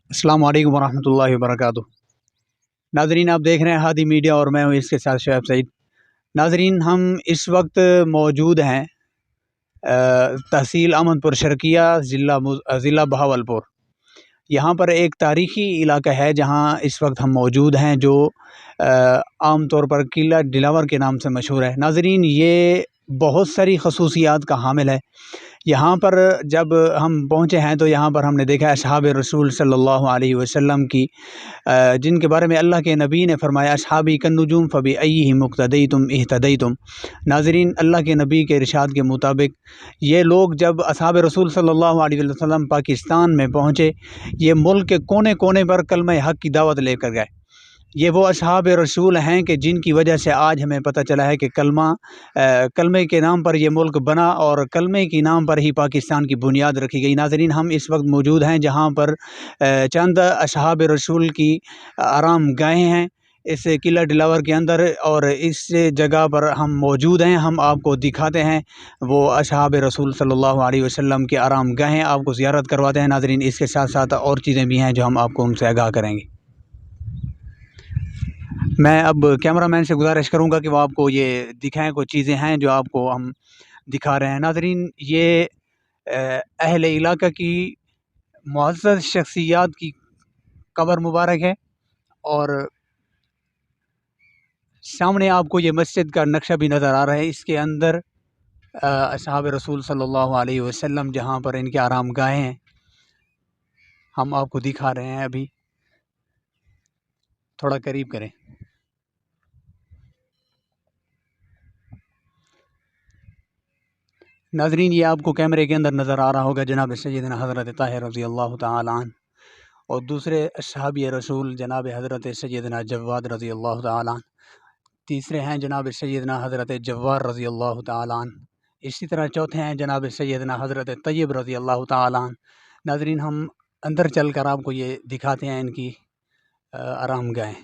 अस्सलाम वालेकुम वरहमतुल्लाहि वबरकातुह। नाज़रीन, आप देख रहे हैं हादी मीडिया और मैं हूँ इसके साथ शुएब सईद। नाज़रीन, हम इस वक्त मौजूद हैं तहसील अमनपुर शर्किया, ज़िला बहावलपुर। यहाँ पर एक तारीख़ी इलाका है जहाँ इस वक्त हम मौजूद हैं, जो आम तौर पर किला दिलावर के नाम से मशहूर है। नाज़रीन, ये बहुत सारी खसूसियात का हामिल है। यहाँ पर जब हम पहुँचे हैं तो यहाँ पर हमने देखा असहाब रसूल सल्लल्लाहु अलैहि वसल्लम की, जिनके बारे में अल्लाह के नबी ने फरमाया असहाबी कन्नुजुम फ़बी अय्यिहिम मुक़्तदय्तुम इह्तदय्तुम। नाज़रीन, अल्लाह के नबी के इरशाद के मुताबिक ये लोग जब असहाब रसूल सल्लल्लाहु अलैहि वसल्लम पाकिस्तान में पहुँचे, ये मुल्क के कोने कोने पर कलमा हक़ की दावत लेकर गए। ये वो असहाब रसूल हैं कि जिनकी वजह से आज हमें पता चला है कि कलमे के नाम पर ये मुल्क बना और कलमे के नाम पर ही पाकिस्तान की बुनियाद रखी गई। नाज़रीन, हम इस वक्त मौजूद हैं जहाँ पर चंद असहाब रसूल की आराम गाहें हैं इस किला दिलावर के अंदर, और इस जगह पर हम मौजूद हैं। हम आपको दिखाते हैं वो असहाब रसूल सल्लल्लाहु अलैहि वसल्लम की आराम गाहें, आपको ज़ियारत करवाते हैं। नाज़रीन, इसके साथ साथ और चीज़ें भी हैं जो हम आपको उनसे आगाह करेंगे। मैं अब कैमरामैन से गुजारिश करूंगा कि वो आपको ये दिखाएं, कुछ चीज़ें हैं जो आपको हम दिखा रहे हैं। नाज़रीन, ये अहले इलाका की मुअज़्ज़ज़ शख्सियात की कब्र मुबारक है, और सामने आपको ये मस्जिद का नक्शा भी नज़र आ रहा है। इसके अंदर असहाब रसूल सल्लल्लाहु अलैहि वसल्लम जहाँ पर इनके आराम गाहें हैं, हम आपको दिखा रहे हैं। अभी थोड़ा करीब करें। नाज़रीन, ये आपको कैमरे के अंदर नज़र आ रहा होगा जनाब सैयदना हज़रत ताहिर रज़ी अल्लाह तआला अन्हु, और दूसरे असहाबी रसूल जनाब हज़रत सैयदना जव्वाद रज़ी अल्लाह तआला अन्हु, तीसरे हैं जनाब सैयदना हज़रत जव्वार रज़ी अल्लाह तआला अन्हु, इसी तरह चौथे हैं जनाब सैयदना हज़रत तय्यब रज़ी अल्लाह तआला अन्हु। नाज़रीन, हम अंदर चल कर आपको ये दिखाते हैं इनकी आराम गाहें।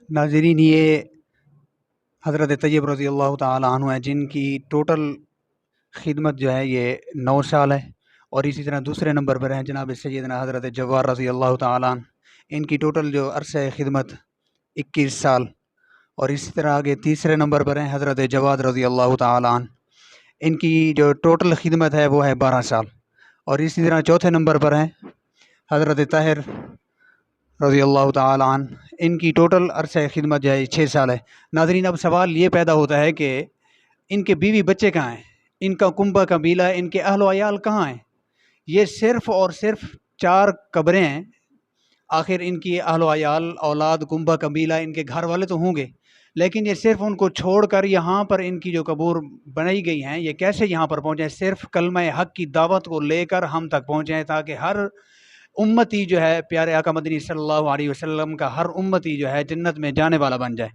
नाज़रीन, ये हज़रत तय्यब रज़ी अल्लाह तआला अन्हु है, जिनकी टोटल खिदमत जो है ये 9 साल है। और इसी तरह दूसरे नंबर पर हैं जनाब सैयदना हज़रत जव्वार रज़ी अल्लाह तआला अन्हु, इनकी टोटल जो अरसा खिदमत 21 साल। और इसी तरह आगे तीसरे नंबर पर हैं हज़रत जवाद रज़ी अल्लाह तआला अन्हु, इनकी जो टोटल खिदमत है वो है 12 साल। और इसी तरह चौथे नंबर पर हैं हज़रत ताहिर रज़ी अल्लाह तआला अन्हु, इनकी टोटल अरसा खिदमत जो है 6 साल है। नाज़रीन, अब सवाल ये पैदा होता है कि इनके बीवी बच्चे कहाँ हैं, इनका कुंबा कबीला, इनके अहलो अयाल कहाँ हैं? ये सिर्फ़ और सिर्फ 4 कब्रें हैं। आखिर इनकी अहलो अयाल, औलाद, कुंबा कबीला, इनके घर वाले तो होंगे, लेकिन ये सिर्फ़ उनको छोड़कर यहाँ पर इनकी जो कब्र बनाई गई हैं, ये कैसे यहाँ पर पहुँचे? सिर्फ़ कलमा हक़ की दावत को लेकर हम तक पहुँचे हैं, ताकि हर उम्मती जो है प्यारे आका मदनी सल्लल्लाहु अलैहि वसल्लम का हर उम्मती जो है जन्नत में जाने वाला बन जाए।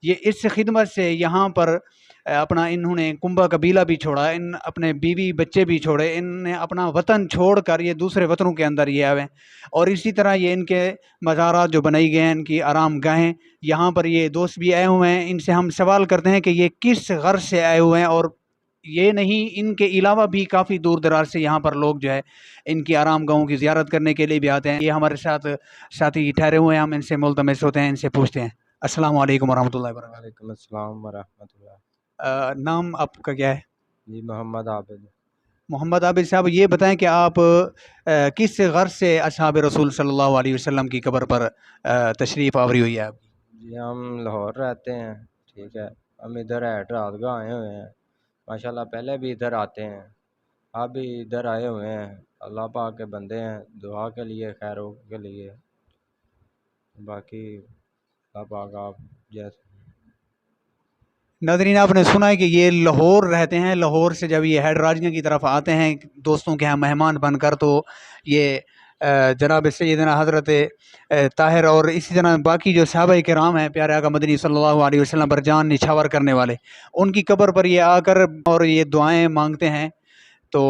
ये इस खिदमत से यहाँ पर अपना इन्होंने कुंबा कबीला भी छोड़ा, इन अपने बीवी बच्चे भी छोड़े, इनने अपना वतन छोड़कर ये दूसरे वतनों के अंदर ये आए। और इसी तरह ये इनके मज़ारात जो बनाई गए हैं, इनकी आराम गाहें, यहाँ पर ये दोस्त भी आए हुए हैं। इनसे हम सवाल करते हैं कि ये किस गर्ज़ से आए हुए हैं, और ये नहीं, इनके अलावा भी काफ़ी दूर दराज से यहाँ पर लोग जो है इनकी आराम गाहों की ज़ियारत करने के लिए भी आते हैं। ये हमारे साथ साथी ठहरे हुए हैं, हम इनसे मुल्तमस होते हैं, इनसे पूछते हैं। अस्सलाम वालेकुम वरहमतुल्लाहि वबरकातुहू। वालेकुम अस्सलाम वरहमतुल्लाह। नाम आपका क्या है? जी, मोहम्मद आबिद। मोहम्मद आबिद साहब, ये बताएं कि आप किस गर्ज़ से असहाब रसूल सल्लल्लाहु अलैहि वसल्लम की कब्र पर तशरीफ़ आवरी हुई है आपकी? जी, हम लाहौर रहते हैं, ठीक है। हम इधर हैट रात को आए हुए हैं, माशाल्लाह पहले भी इधर आते हैं, आप भी इधर आए हुए हैं। अल्लाह पाक के बंदे हैं, दुआ के लिए, खैरों के लिए। बाकी अल्लाह पाक आप जैसे। नाज़रीन, आपने सुना है कि ये लाहौर रहते हैं। लाहौर से जब ये हैड राजियाँ की तरफ आते हैं दोस्तों के यहाँ मेहमान बनकर, तो ये जनाब सैयदना हज़रत ताहिर और इसी तरह बाकी जो सहाबा किराम हैं प्यारे आका मदनी सल्लल्लाहु अलैहि वसल्लम पर जान निछावर करने वाले, उनकी कब्र पर ये आकर और ये दुआएं मांगते हैं। तो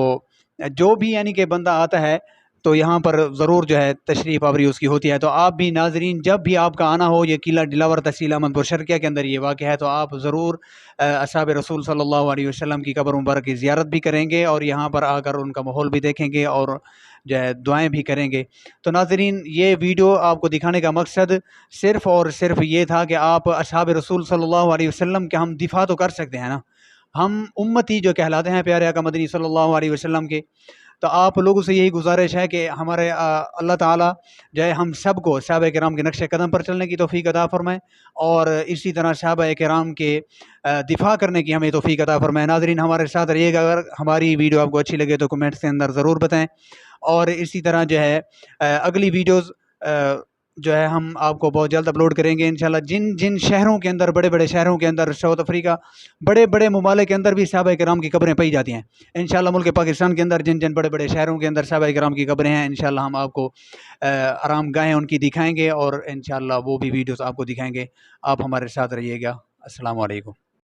जो भी यानी कि बंदा आता है تو یہاں پر ضرور جو ہے تشریف آوری اس کی ہوتی ہے. تو آپ بھی ناظرین جب بھی آپ کا آنا ہو، یہ قلعہ دلاور تحصیل احمد پور شرقیہ کے اندر یہ واقع ہے، تو آپ ضرور اصحاب رسول صلی اللہ علیہ وسلم کی قبر مبارک کی زیارت بھی کریں گے، اور یہاں پر آ کر ان کا ماحول بھی دیکھیں گے اور جو ہے دعائیں بھی کریں گے. تو ناظرین یہ ویڈیو آپ کو دکھانے کا مقصد صرف اور صرف یہ تھا کہ آپ اصحاب رسول صلی اللہ علیہ وسلم کے ہم دفاع تو کر سکتے ہیں نا، ہم امتی جو کہلاتے ہیں پیارے آقا مدنی صلی اللہ علیہ وسلم کے. تو آپ لوگوں سے یہی گزارش ہے کہ ہمارے اللہ تعالیٰ جو ہے ہم سب کو صحابہ کرام کے نقش قدم پر چلنے کی توفیق عطا فرمائے، اور اسی طرح صحابہ کرام کے دفاع کرنے کی ہمیں توفیق عطا فرمائے. ناظرین ہمارے ساتھ رہیے گا، اگر ہماری ویڈیو آپ کو اچھی لگے تو کمنٹس کے اندر ضرور بتائیں، اور اسی طرح جو ہے اگلی ویڈیوز جو ہے ہم آپ کو بہت جلد اپلوڈ کریں گے انشاءاللہ. جن جن شہروں کے اندر، بڑے بڑے شہروں کے اندر، ساؤتھ افریقہ، بڑے بڑے ممالک کے اندر بھی صحابہ کرام کی قبریں پائی جاتی ہیں انشاءاللہ. ملک پاکستان کے اندر جن جن بڑے بڑے شہروں کے اندر صحابہ کرام کی قبریں ہیں، انشاءاللہ ہم آپ کو آرام گاہیں ان کی دکھائیں گے، اور انشاءاللہ وہ بھی ویڈیوز آپ کو دکھائیں گے. آپ ہمارے ساتھ رہیے گا. السلام علیکم.